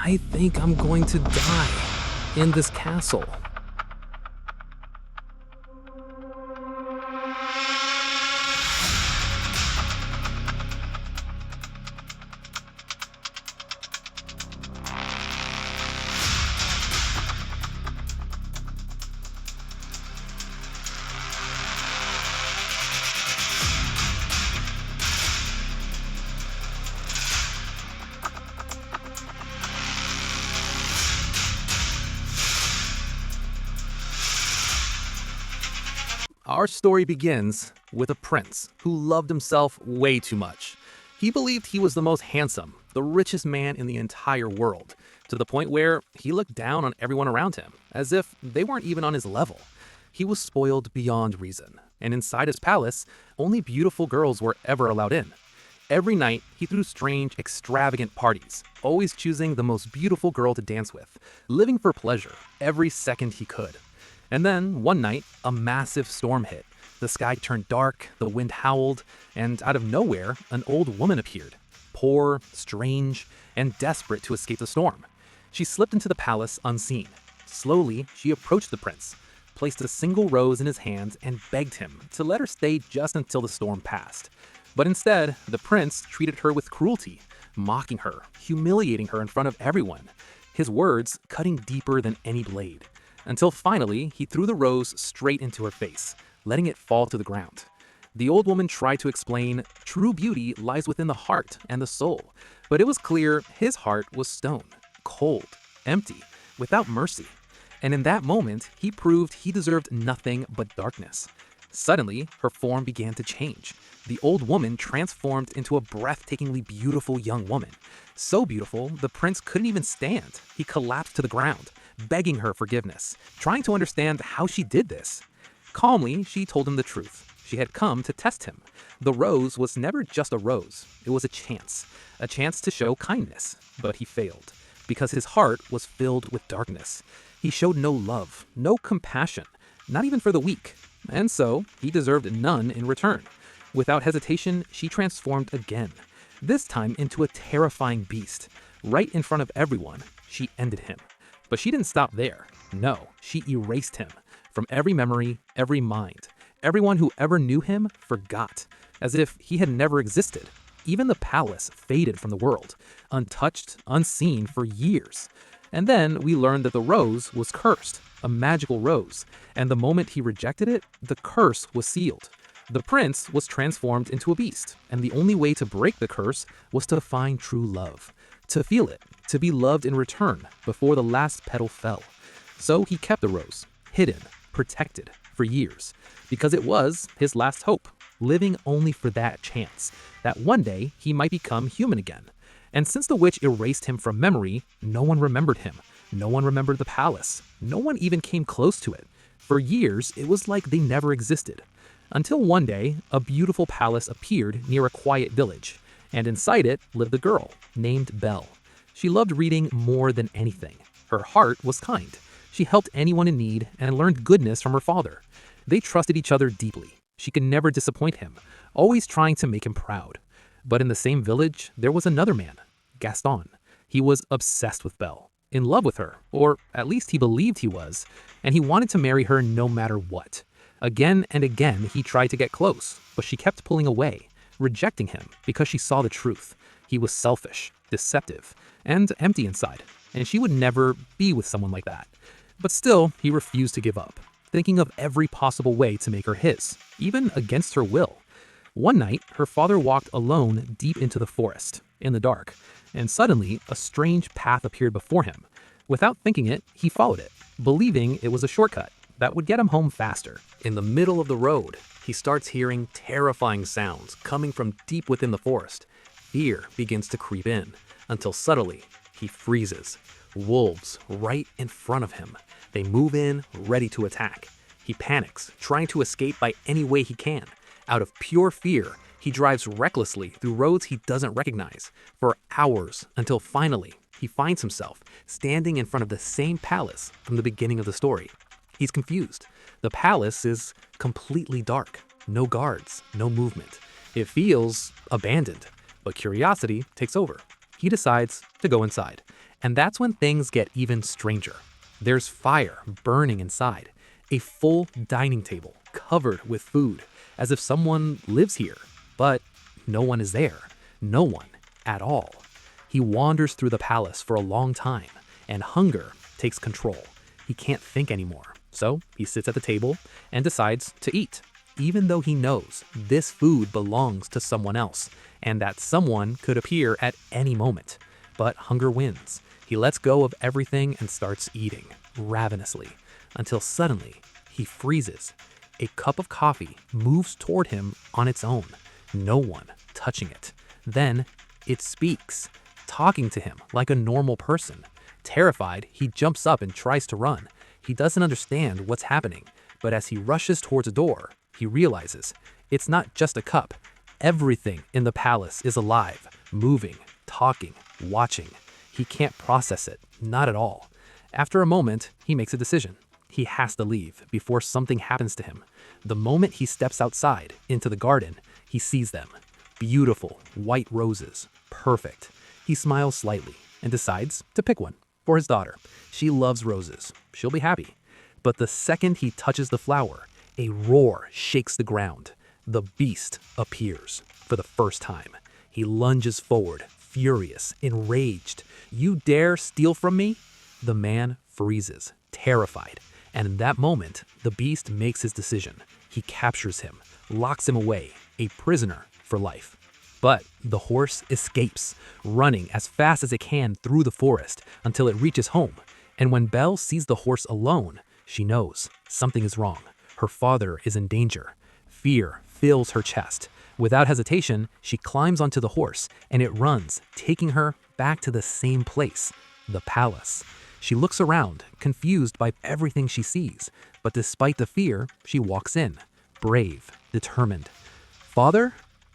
I think I'm going to die in this castle. Our story begins with a prince who loved himself way too much. He believed he was the most handsome, the richest man in the entire world, to the point where he looked down on everyone around him, as if they weren't even on his level. He was spoiled beyond reason, and inside his palace, only beautiful girls were ever allowed in. Every night, he threw strange, extravagant parties, always choosing the most beautiful girl to dance with, living for pleasure every second he could. And then, one night, a massive storm hit. The sky turned dark, the wind howled, and out of nowhere, an old woman appeared. Poor, strange, and desperate to escape the storm. She slipped into the palace unseen. Slowly, she approached the prince, placed a single rose in his hands, and begged him to let her stay just until the storm passed. But instead, the prince treated her with cruelty, mocking her, humiliating her in front of everyone, his words cutting deeper than any blade. Until finally, he threw the rose straight into her face, letting it fall to the ground. The old woman tried to explain true beauty lies within the heart and the soul, but it was clear his heart was stone, cold, empty, without mercy. And in that moment, he proved he deserved nothing but darkness. Suddenly, her form began to change. The old woman transformed into a breathtakingly beautiful young woman. So beautiful, the prince couldn't even stand. He collapsed to the ground, begging her forgiveness, trying to understand how she did this. Calmly, she told him the truth. She had come to test him. The rose was never just a rose. It was a chance to show kindness. But he failed, because his heart was filled with darkness. He showed no love, no compassion, not even for the weak. And so, he deserved none in return. Without hesitation, she transformed again, this time into a terrifying beast. Right in front of everyone, she ended him. But she didn't stop there. No, she erased him from every memory, every mind. Everyone who ever knew him forgot, as if he had never existed. Even the palace faded from the world, untouched, unseen for years. And then we learned that the rose was cursed, a magical rose, and the moment he rejected it, the curse was sealed. The prince was transformed into a beast, and the only way to break the curse was to find true love, to feel it, to be loved in return before the last petal fell. So he kept the rose, hidden, protected, for years, because it was his last hope, living only for that chance, that one day he might become human again. And since the witch erased him from memory, no one remembered him. No one remembered the palace. No one even came close to it. For years, it was like they never existed. Until one day, a beautiful palace appeared near a quiet village, and inside it lived a girl named Belle. She loved reading more than anything. Her heart was kind. She helped anyone in need and learned goodness from her father. They trusted each other deeply. She could never disappoint him, always trying to make him proud. But in the same village, there was another man, Gaston. He was obsessed with Belle, in love with her, or at least he believed he was, and he wanted to marry her no matter what. Again and again, he tried to get close, but she kept pulling away, rejecting him because she saw the truth. He was selfish, deceptive, and empty inside, and she would never be with someone like that. But still, he refused to give up, thinking of every possible way to make her his, even against her will. One night, her father walked alone deep into the forest, in the dark, and suddenly a strange path appeared before him. Without thinking it, he followed it, believing it was a shortcut that would get him home faster. In the middle of the road, he starts hearing terrifying sounds coming from deep within the forest. Fear begins to creep in, until suddenly, he freezes. Wolves right in front of him. They move in, ready to attack. He panics, trying to escape by any way he can. Out of pure fear, he drives recklessly through roads he doesn't recognize for hours until finally he finds himself standing in front of the same palace from the beginning of the story. He's confused. The palace is completely dark. No guards, no movement. It feels abandoned, but curiosity takes over. He decides to go inside. And that's when things get even stranger. There's fire burning inside, a full dining table covered with food, as if someone lives here. But no one is there. No one at all. He wanders through the palace for a long time, and hunger takes control. He can't think anymore. So he sits at the table and decides to eat, even though he knows this food belongs to someone else, and that someone could appear at any moment. But hunger wins. He lets go of everything and starts eating, ravenously, until suddenly he freezes. A cup of coffee moves toward him on its own, no one touching it. Then it speaks, talking to him like a normal person. Terrified, he jumps up and tries to run. He doesn't understand what's happening, but as he rushes towards a door, he realizes it's not just a cup. Everything in the palace is alive, moving, talking, watching. He can't process it, not at all. After a moment, he makes a decision. He has to leave before something happens to him. The moment he steps outside into the garden, he sees them. Beautiful white roses, perfect. He smiles slightly and decides to pick one for his daughter. She loves roses. She'll be happy. But the second he touches the flower, a roar shakes the ground. The beast appears for the first time. He lunges forward, furious, enraged. "You dare steal from me?" The man freezes, terrified. And in that moment, the beast makes his decision. He captures him, locks him away, a prisoner for life. But the horse escapes, running as fast as it can through the forest until it reaches home. And when Belle sees the horse alone, she knows something is wrong. Her father is in danger. Fear fills her chest. Without hesitation, she climbs onto the horse and it runs, taking her back to the same place, the palace. She looks around, confused by everything she sees, but despite the fear, she walks in, brave, determined. "Father?"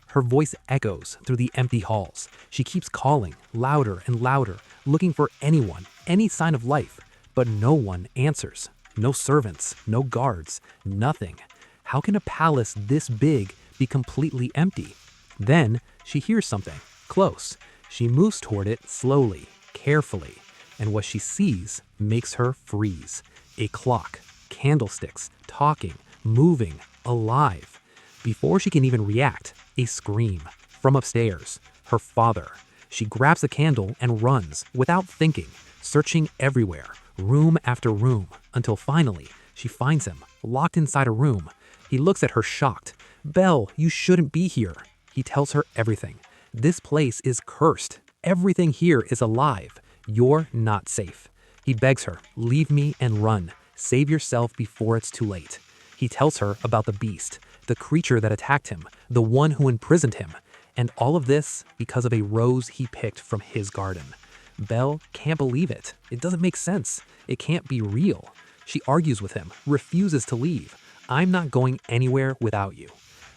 Her voice echoes through the empty halls. She keeps calling, louder and louder, looking for anyone, any sign of life, but no one answers. No servants, no guards, nothing. How can a palace this big be completely empty? Then she hears something, close. She moves toward it slowly, carefully, and what she sees makes her freeze. A clock, candlesticks, talking, moving, alive. Before she can even react, a scream from upstairs. Her father. She grabs a candle and runs without thinking, searching everywhere, room after room, until finally she finds him, locked inside a room. He looks at her shocked. "Belle, you shouldn't be here." He tells her everything. "This place is cursed. Everything here is alive. You're not safe." He begs her, "Leave me and run. Save yourself before it's too late." He tells her about the beast, the creature that attacked him, the one who imprisoned him. And all of this because of a rose he picked from his garden. Belle can't believe it. It doesn't make sense. It can't be real. She argues with him, refuses to leave. "I'm not going anywhere without you."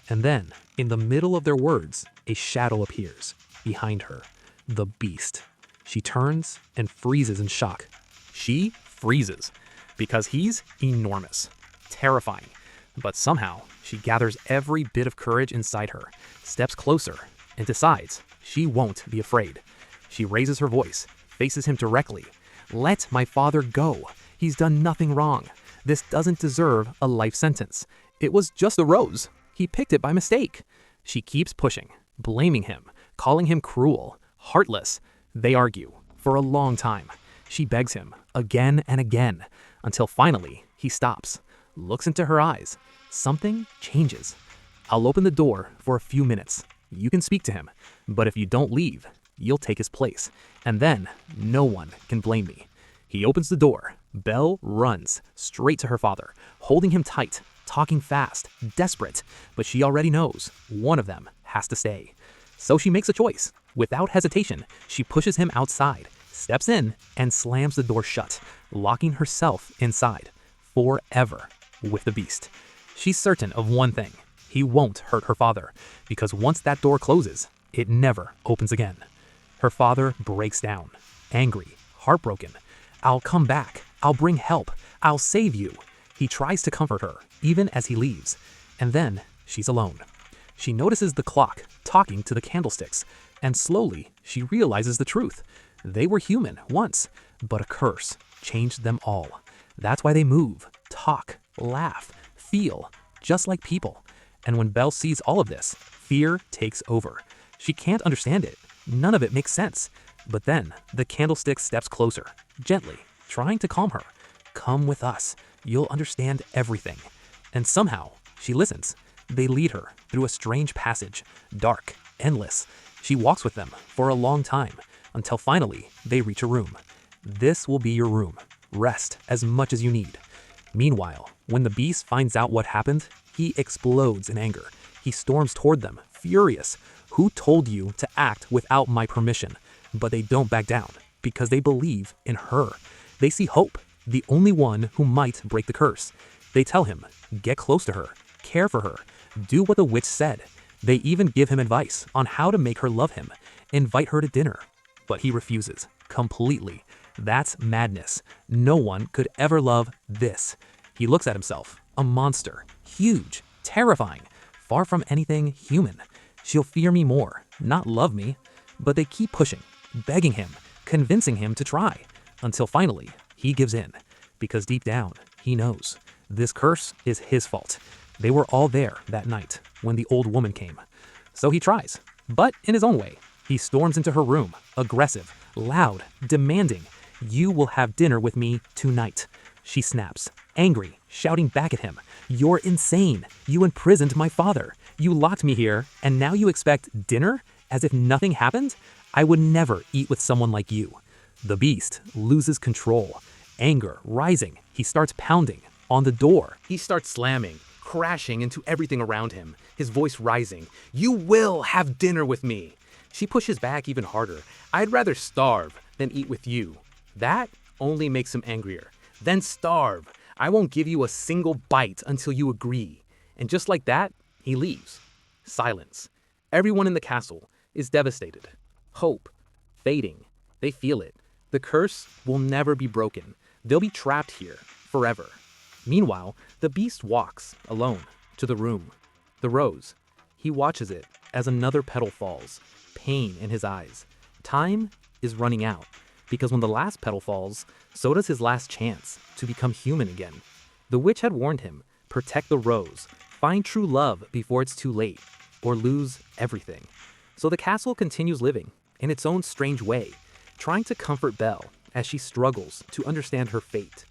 And then, in the middle of their words, a shadow appears behind her. The beast. She turns and freezes in shock. She freezes because he's enormous, terrifying. But somehow, she gathers every bit of courage inside her, steps closer, and decides she won't be afraid. She raises her voice, faces him directly. "Let my father go. He's done nothing wrong. This doesn't deserve a life sentence. It was just a rose. He picked it by mistake." She keeps pushing, blaming him, calling him cruel, heartless. They argue for a long time. She begs him again and again, until finally he stops, looks into her eyes. Something changes. "I'll open the door for a few minutes. You can speak to him, but if you don't leave, you'll take his place, and then no one can blame me." He opens the door. Belle runs straight to her father, holding him tight, talking fast, desperate, but she already knows one of them has to stay. So she makes a choice. Without hesitation, she pushes him outside, steps in, and slams the door shut, locking herself inside forever with the beast. She's certain of one thing. He won't hurt her father, because once that door closes, it never opens again. Her father breaks down, angry, heartbroken. "I'll come back. I'll bring help. I'll save you." He tries to comfort her, even as he leaves. And then she's alone. She notices the clock talking to the candlesticks, and slowly she realizes the truth. They were human once, but a curse changed them all. That's why they move, talk, laugh, feel, just like people. And when Belle sees all of this, fear takes over. She can't understand it. None of it makes sense. But then the candlestick steps closer, gently, trying to calm her. Come with us. You'll understand everything. And somehow, she listens. They lead her through a strange passage, dark, endless. She walks with them for a long time, until finally they reach a room. This will be your room. Rest as much as you need. Meanwhile, when the beast finds out what happened, he explodes in anger. He storms toward them, furious. Who told you to act without my permission? But they don't back down, because they believe in her. They see hope, the only one who might break the curse. They tell him, get close to her, care for her, do what the witch said. They even give him advice on how to make her love him, invite her to dinner. But he refuses, completely. That's madness. No one could ever love this. He looks at himself, a monster, huge, terrifying, far from anything human. She'll fear me more, not love me. But they keep pushing, begging him, convincing him to try, until finally he gives in, because deep down he knows this curse is his fault. They were all there that night when the old woman came. So he tries, but in his own way. He storms into her room, aggressive, loud, demanding, "You will have dinner with me tonight." She snaps, angry, shouting back at him, "You're insane. You imprisoned my father. You locked me here, and now you expect dinner? As if nothing happened? I would never eat with someone like you." The beast loses control. Anger rising, he starts pounding on the door. He starts slamming, crashing into everything around him, his voice rising. "You will have dinner with me." She pushes back even harder. "I'd rather starve than eat with you." That only makes him angrier. "Then starve. I won't give you a single bite until you agree." And just like that, he leaves. Silence. Everyone in the castle is devastated. Hope fading. They feel it. The curse will never be broken. They'll be trapped here forever. Meanwhile, the beast walks, alone, to the room. The rose. He watches it as another petal falls, pain in his eyes. Time is running out, because when the last petal falls, so does his last chance to become human again. The witch had warned him, protect the rose, find true love before it's too late, or lose everything. So the castle continues living, in its own strange way, trying to comfort Belle as she struggles to understand her fate.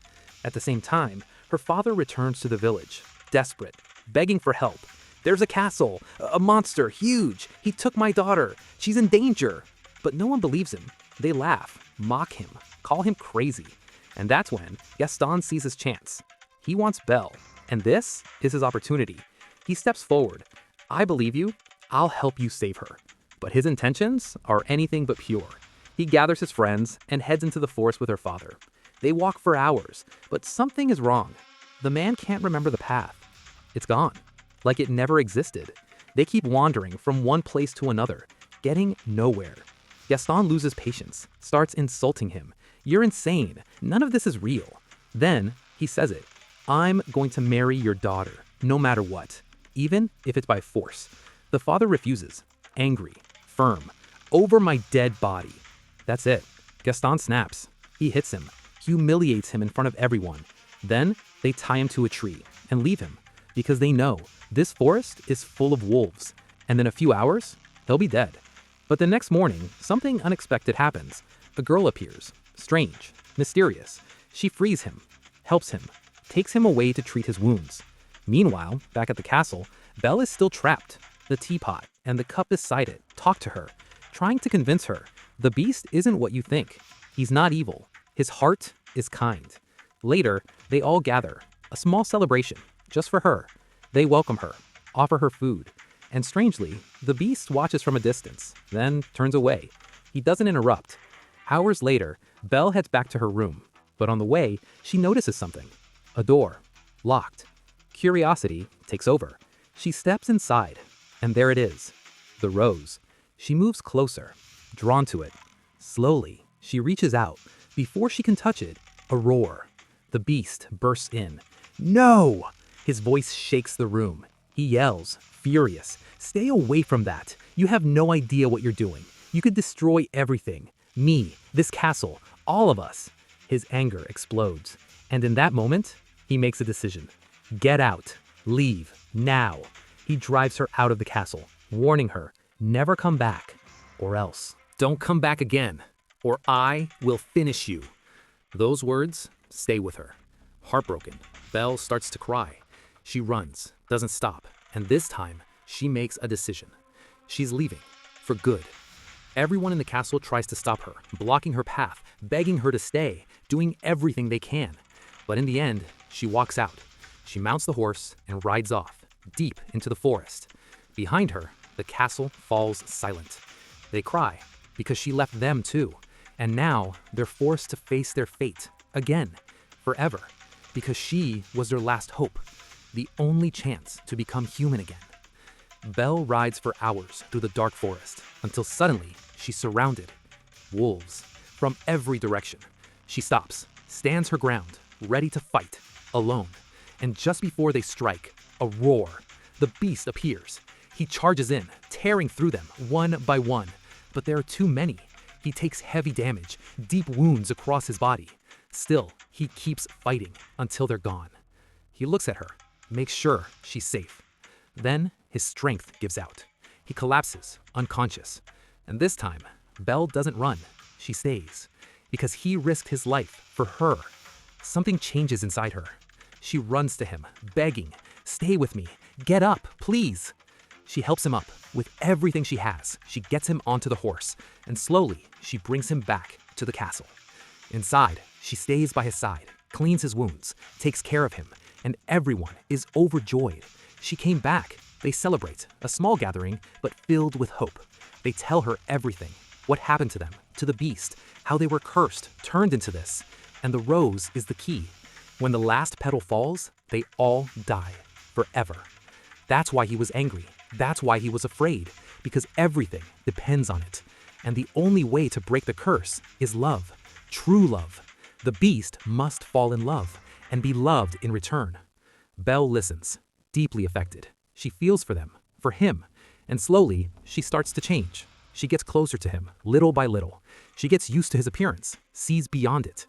At the same time, her father returns to the village, desperate, begging for help. "There's a castle, a monster, huge. He took my daughter. She's in danger." But no one believes him. They laugh, mock him, call him crazy. And that's when Gaston sees his chance. He wants Belle, and this is his opportunity. He steps forward. "I believe you. I'll help you save her." But his intentions are anything but pure. He gathers his friends and heads into the forest with her father. They walk for hours, but something is wrong. The man can't remember the path. It's gone, like it never existed. They keep wandering from one place to another, getting nowhere. Gaston loses patience, starts insulting him. "You're insane. None of this is real." Then he says it. "I'm going to marry your daughter, no matter what, even if it's by force." The father refuses, angry, firm. "Over my dead body." That's it. Gaston snaps. He hits him, humiliates him in front of everyone. Then they tie him to a tree and leave him, because they know this forest is full of wolves, and in a few hours, he'll be dead. But the next morning, something unexpected happens. A girl appears, strange, mysterious. She frees him, helps him, takes him away to treat his wounds. Meanwhile, back at the castle, Belle is still trapped. The teapot and the cup beside it talk to her, trying to convince her the beast isn't what you think. He's not evil. His heart is kind. Later, they all gather, a small celebration, just for her. They welcome her, offer her food. And strangely, the beast watches from a distance, then turns away. He doesn't interrupt. Hours later, Belle heads back to her room, but on the way, she notices something. A door, locked. Curiosity takes over. She steps inside, and there it is, the rose. She moves closer, drawn to it. Slowly, she reaches out. Before she can touch it, a roar. The beast bursts in. "No!" His voice shakes the room. He yells, furious, "Stay away from that. You have no idea what you're doing. You could destroy everything. Me, this castle, all of us. His anger explodes. And in that moment, he makes a decision. Get out. Leave. Now. He drives her out of the castle, warning her, never come back, or else. Don't come back again, or I will finish you. Those words stay with her. Heartbroken, Belle starts to cry. She runs, doesn't stop, and this time, she makes a decision. She's leaving, for good. Everyone in the castle tries to stop her, blocking her path, begging her to stay, doing everything they can. But in the end, she walks out. She mounts the horse and rides off, deep into the forest. Behind her, the castle falls silent. They cry, because she left them too. And now, they're forced to face their fate, again, forever, because she was their last hope, the only chance to become human again. Belle rides for hours through the dark forest, until suddenly, she's surrounded. Wolves, from every direction. She stops, stands her ground, ready to fight, alone. And just before they strike, a roar. The beast appears. He charges in, tearing through them, one by one. But there are too many. He takes heavy damage, deep wounds across his body. Still, he keeps fighting until they're gone. He looks at her, makes sure she's safe. Then, his strength gives out. He collapses, unconscious. And this time, Belle doesn't run. She stays. Because he risked his life for her. Something changes inside her. She runs to him, begging, stay with me, get up, please. She helps him up with everything she has. She gets him onto the horse, and slowly she brings him back to the castle. Inside, she stays by his side, cleans his wounds, takes care of him, and everyone is overjoyed. She came back. They celebrate, a small gathering, but filled with hope. They tell her everything, what happened to them, to the beast, how they were cursed, turned into this. And the rose is the key. When the last petal falls, they all die, forever. That's why he was angry. That's why he was afraid, because everything depends on it. And the only way to break the curse is love, true love. The beast must fall in love and be loved in return. Belle listens, deeply affected. She feels for them, for him, and slowly she starts to change. She gets closer to him, little by little. She gets used to his appearance, sees beyond it.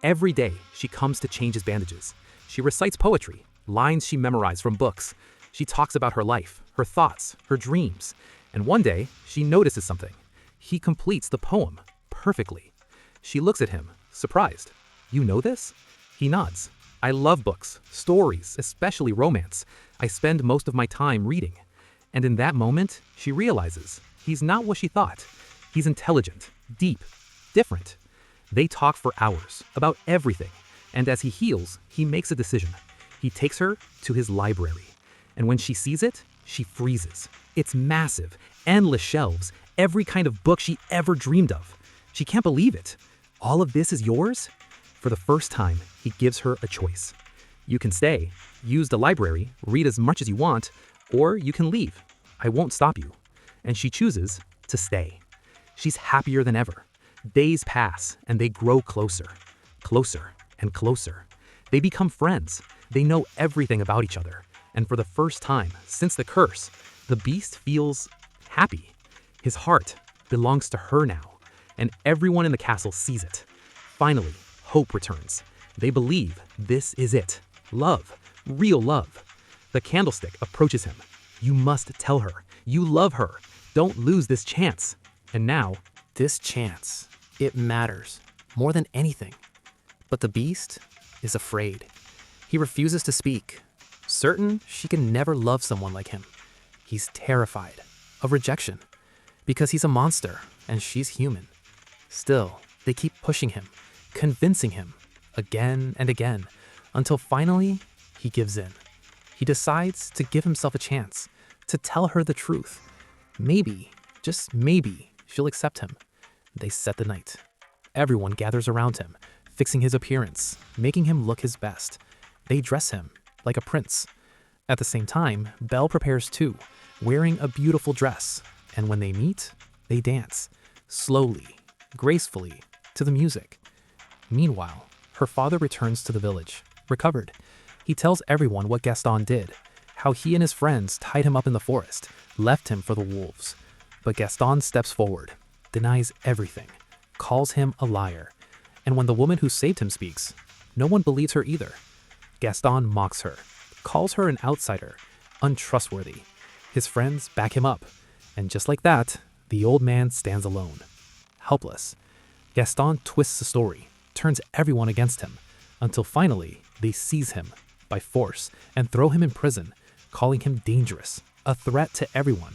Every day, she comes to change his bandages. She recites poetry, lines she memorized from books. She talks about her life, her thoughts, her dreams. And one day, she notices something. He completes the poem perfectly. She looks at him, surprised. You know this? He nods. I love books, stories, especially romance. I spend most of my time reading. And in that moment, she realizes he's not what she thought. He's intelligent, deep, different. They talk for hours about everything, and as he heals, he makes a decision. He takes her to his library, and when she sees it, she freezes. It's massive, endless shelves, every kind of book she ever dreamed of. She can't believe it. All of this is yours? For the first time, he gives her a choice. You can stay, use the library, read as much as you want, or you can leave. I won't stop you. And she chooses to stay. She's happier than ever. Days pass, and they grow closer, closer and closer. They become friends. They know everything about each other. And for the first time since the curse, the beast feels happy. His heart belongs to her now, and everyone in the castle sees it. Finally, hope returns. They believe this is it. Love, real love. The candlestick approaches him. You must tell her. You love her. Don't lose this chance. And now, this chance. It matters more than anything. But the beast is afraid. He refuses to speak, certain she can never love someone like him. He's terrified of rejection because he's a monster and she's human. Still, they keep pushing him, convincing him again and again, until finally he gives in. He decides to give himself a chance, to tell her the truth. Maybe, just maybe, she'll accept him. They set the night. Everyone gathers around him, fixing his appearance, making him look his best. They dress him like a prince. At the same time, Belle prepares too, wearing a beautiful dress. And when they meet, they dance, slowly, gracefully, to the music. Meanwhile, her father returns to the village, recovered. He tells everyone what Gaston did, how he and his friends tied him up in the forest, left him for the wolves. But Gaston steps forward, denies everything, calls him a liar. And when the woman who saved him speaks, no one believes her either. Gaston mocks her, calls her an outsider, untrustworthy. His friends back him up. And just like that, the old man stands alone, helpless. Gaston twists the story, turns everyone against him, until finally they seize him by force and throw him in prison, calling him dangerous, a threat to everyone.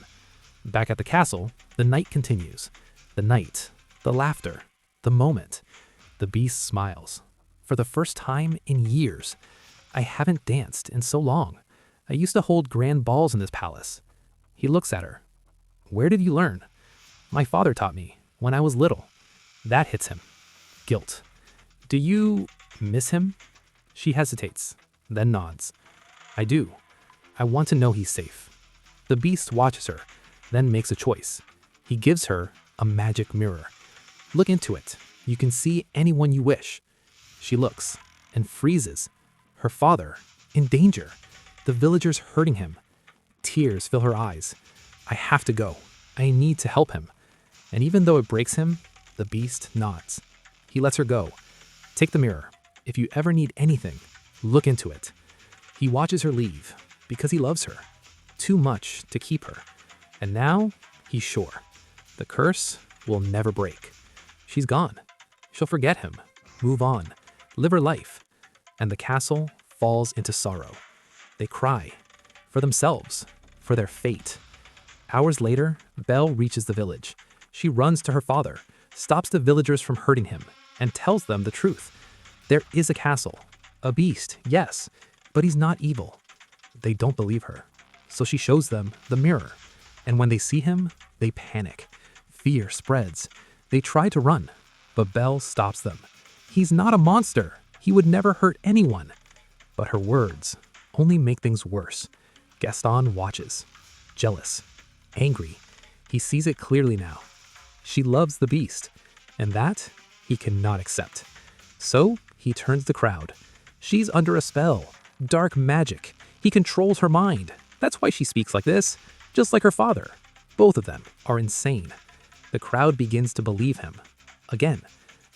Back at the castle, the night continues. The night, the laughter, the moment. The beast smiles. For the first time in years, I haven't danced in so long. I used to hold grand balls in this palace. He looks at her. Where did you learn? My father taught me when I was little. That hits him. Guilt. Do you miss him? She hesitates, then nods. I do. I want to know he's safe. The beast watches her, then makes a choice. He gives her a magic mirror. Look into it. You can see anyone you wish. She looks and freezes. Her father, in danger. The villagers hurting him. Tears fill her eyes. I have to go. I need to help him. And even though it breaks him, the beast nods. He lets her go. Take the mirror. If you ever need anything, look into it. He watches her leave because he loves her. Too much to keep her. And now, he's sure. The curse will never break. She's gone. She'll forget him, move on, live her life. And the castle falls into sorrow. They cry. For themselves. For their fate. Hours later, Belle reaches the village. She runs to her father, stops the villagers from hurting him, and tells them the truth. There is a castle. A beast, yes, but he's not evil. They don't believe her. So she shows them the mirror. And when they see him, they panic. Fear spreads. They try to run, but Belle stops them. He's not a monster. He would never hurt anyone. But her words only make things worse. Gaston watches, jealous, angry. He sees it clearly now. She loves the beast, and that he cannot accept. So he turns the crowd. She's under a spell, dark magic. He controls her mind. That's why she speaks like this, just like her father. Both of them are insane. The crowd begins to believe him. Again,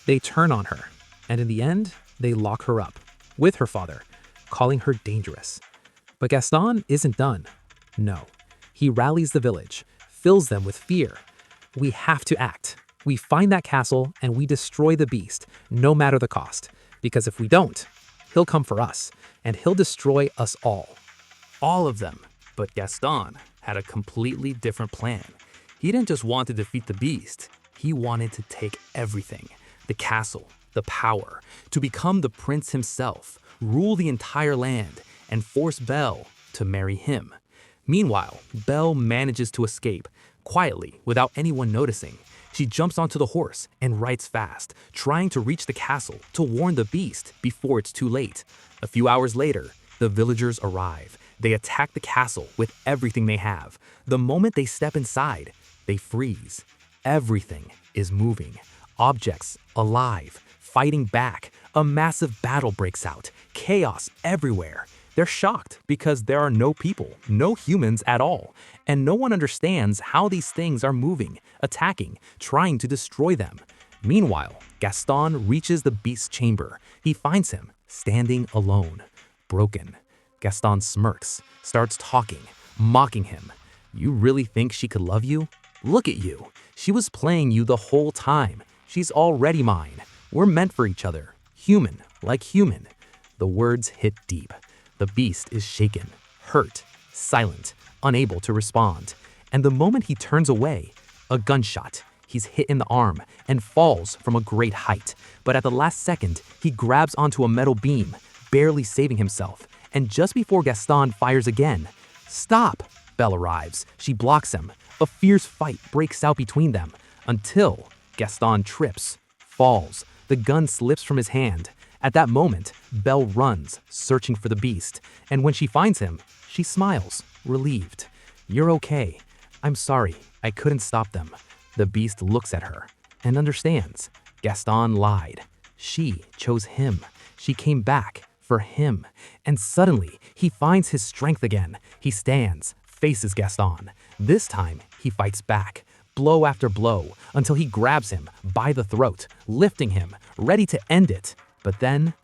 they turn on her, and in the end, they lock her up with her father, calling her dangerous. But Gaston isn't done. No, he rallies the village, fills them with fear. We have to act. We find that castle and we destroy the beast, no matter the cost. Because if we don't, he'll come for us, and he'll destroy us all. All of them. But Gaston had a completely different plan. He didn't just want to defeat the beast. He wanted to take everything. The castle, the power, to become the prince himself, rule the entire land, and force Belle to marry him. Meanwhile, Belle manages to escape, quietly, without anyone noticing. She jumps onto the horse and rides fast, trying to reach the castle to warn the beast before it's too late. A few hours later, the villagers arrive. They attack the castle with everything they have. The moment they step inside, they freeze. Everything is moving. Objects alive, fighting back. A massive battle breaks out. Chaos everywhere. They're shocked because there are no people, no humans at all, and no one understands how these things are moving, attacking, trying to destroy them. Meanwhile, Gaston reaches the beast's chamber. He finds him standing alone, broken. Gaston smirks, starts talking, mocking him. You really think she could love you? Look at you. She was playing you the whole time. She's already mine. We're meant for each other. Human, like human. The words hit deep. The beast is shaken, hurt, silent, unable to respond. And the moment he turns away, a gunshot. He's hit in the arm and falls from a great height. But at the last second, he grabs onto a metal beam, barely saving himself. And just before Gaston fires again, "Stop!" Belle arrives. She blocks him. A fierce fight breaks out between them until Gaston trips, falls. The gun slips from his hand. At that moment, Belle runs, searching for the beast. And when she finds him, she smiles, relieved. "You're okay. I'm sorry. I couldn't stop them." The beast looks at her and understands. Gaston lied. She chose him. She came back for him. And suddenly, he finds his strength again. He stands, faces Gaston. This time, he fights back, blow after blow, until he grabs him by the throat, lifting him, ready to end it. But then,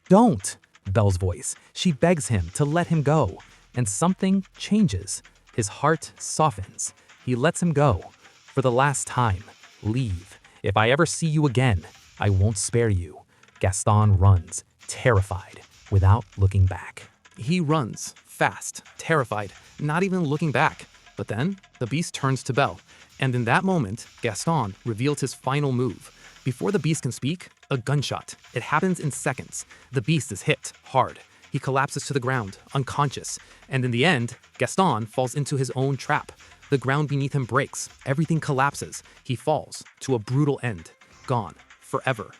don't, Belle's voice. She begs him to let him go, and something changes. His heart softens. He lets him go. For the last time, leave. If I ever see you again, I won't spare you. Gaston runs, terrified, without looking back. He runs, fast, terrified, not even looking back. But then, the beast turns to Belle, and in that moment, Gaston reveals his final move. Before the beast can speak, a gunshot. It happens in seconds. The beast is hit hard. He collapses to the ground, unconscious, and in the end, Gaston falls into his own trap. The ground beneath him breaks, everything collapses. He falls to a brutal end, gone, forever.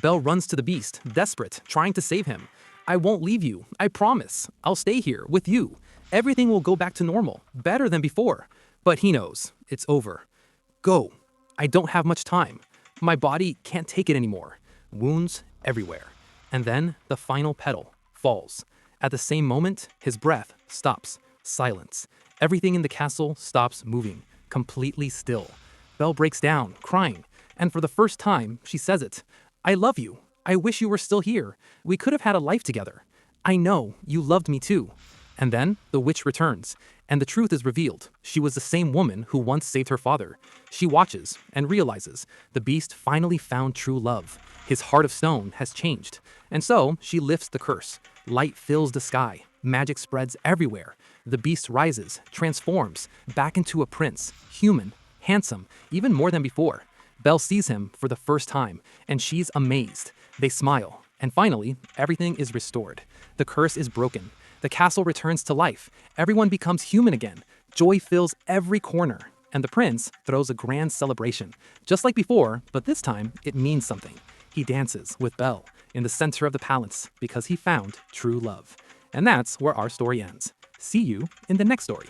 Belle runs to the beast, desperate, trying to save him. I won't leave you, I promise. I'll stay here, with you. Everything will go back to normal, better than before. But he knows, it's over. Go. I don't have much time. My body can't take it anymore. Wounds everywhere. And then the final petal falls. At the same moment, his breath stops. Silence. Everything in the castle stops moving, completely still. Belle breaks down, crying. And for the first time, she says it. I love you. I wish you were still here. We could have had a life together. I know, you loved me too. And then the witch returns, and the truth is revealed. She was the same woman who once saved her father. She watches and realizes the beast finally found true love. His heart of stone has changed. And so she lifts the curse. Light fills the sky. Magic spreads everywhere. The beast rises, transforms, back into a prince, human, handsome, even more than before. Belle sees him for the first time, and she's amazed. They smile, and finally, everything is restored. The curse is broken. The castle returns to life. Everyone becomes human again. Joy fills every corner, and the prince throws a grand celebration. Just like before, but this time, it means something. He dances with Belle in the center of the palace because he found true love. And that's where our story ends. See you in the next story.